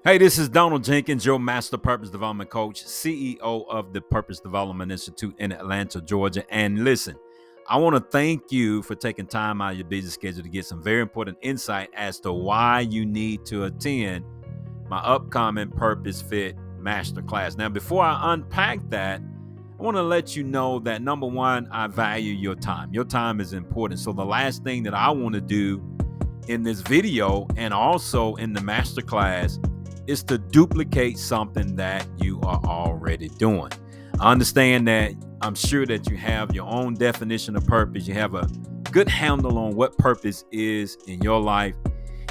Hey, this is Donald Jenkins, your Master Purpose Development Coach, CEO of the Purpose Development Institute in Atlanta, Georgia. And listen, I want to thank you for taking time out of your busy schedule to get some very important insight as to why you need to attend my upcoming Purpose Fit Masterclass. Now, before I unpack that, I want to let you know that number one, I value your time. Your time is important. So the last thing that I want to do in this video and also in the masterclass is to duplicate something that you are already doing. I understand that I'm sure that you have your own definition of purpose. You have a good handle on what purpose is in your life.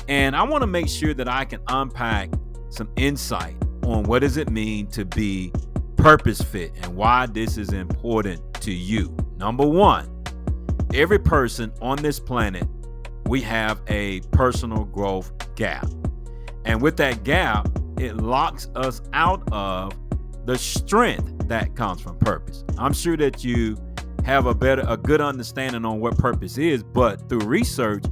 And I want to make sure that I can unpack some insight on what does it mean to be purpose fit and why this is important to you. Number one, every person on this planet, we have a personal growth gap. And with that gap, it locks us out of the strength that comes from purpose. I'm sure that you have a good understanding on what purpose is, but through research,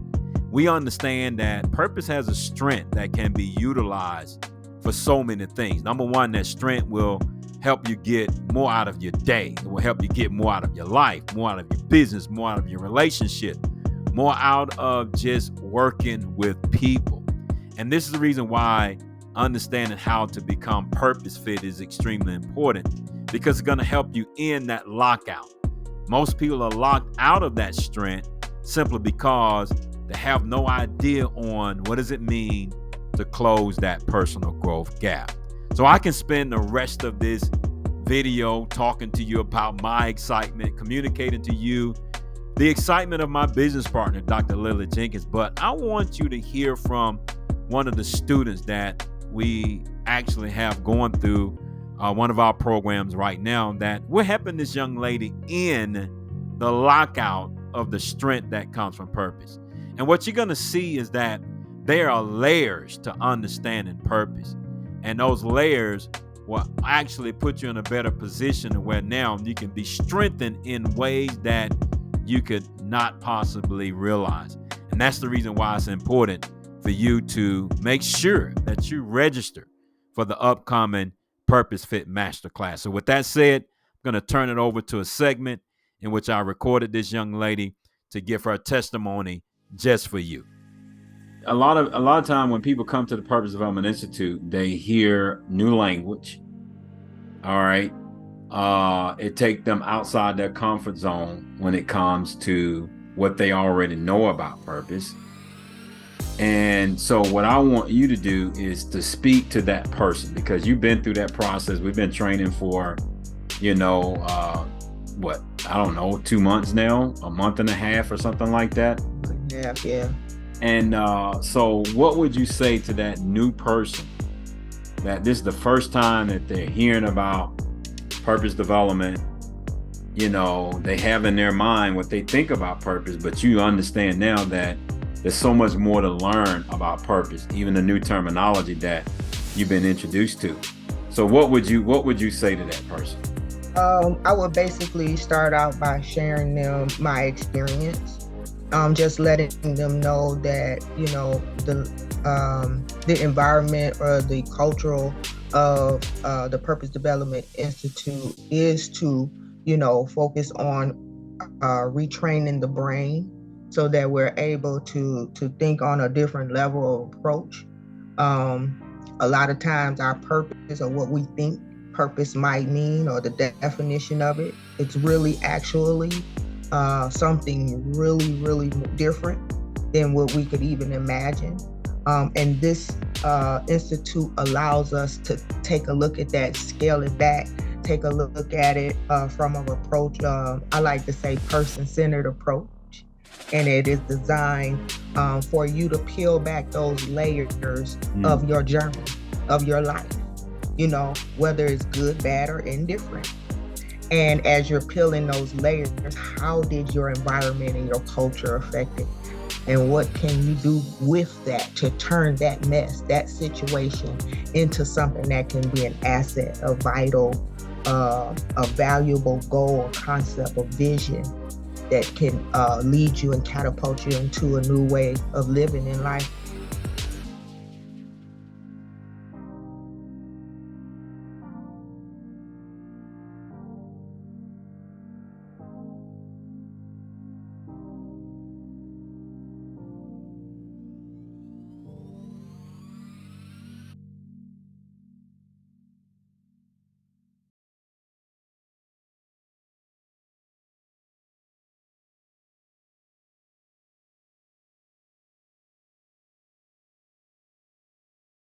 we understand that purpose has a strength that can be utilized for so many things. Number one, that strength will help you get more out of your day. It will help you get more out of your life, more out of your business, more out of your relationship, more out of just working with people. And this is the reason why understanding how to become purpose fit is extremely important, because it's going to help you in that lockout. Most people are locked out of that strength simply because they have no idea on what does it mean to close that personal growth gap. So I can spend the rest of this video talking to you about my excitement, communicating to you the excitement of my business partner, Dr. Lily Jenkins. But I want you to hear from one of the students that we actually have going through one of our programs right now, that we're helping this young lady in the lockout of the strength that comes from purpose. And what you're going to see is that there are layers to understanding purpose. And those layers will actually put you in a better position where now you can be strengthened in ways that you could not possibly realize. And that's the reason why it's important for you to make sure that you register for the upcoming Purpose Fit Masterclass. So with that said, I'm going to turn it over to a segment in which I recorded this young lady to give her testimony just for you. A lot of time when people come to the Purpose Development Institute, they hear new language. All right. It takes them outside their comfort zone when it comes to what they already know about purpose. And so what I want you to do is to speak to that person, because you've been through that process. We've been training for, 2 months now, a month and a half or something like that. Yeah. And so what would you say to that new person that this is the first time that they're hearing about purpose development? They have in their mind what they think about purpose, but you understand now that there's so much more to learn about purpose, even the new terminology that you've been introduced to. So what would you say to that person? I would basically start out by sharing them my experience, just letting them know that the environment or the cultural of the Purpose Development Institute is to focus on retraining the brain so that we're able to think on a different level of approach. A lot of times our purpose, or what we think purpose might mean, or the definition of it, it's really actually something really, really different than what we could even imagine. And this institute allows us to take a look at that, scale it back, take a look at it from an approach, I like to say person-centered approach. And it is designed for you to peel back those layers of your journey, of your life, whether it's good, bad, or indifferent. And as you're peeling those layers, how did your environment and your culture affect it? And what can you do with that to turn that mess, that situation, into something that can be an asset, a vital, a valuable goal, concept, or vision that can lead you and catapult you into a new way of living in life.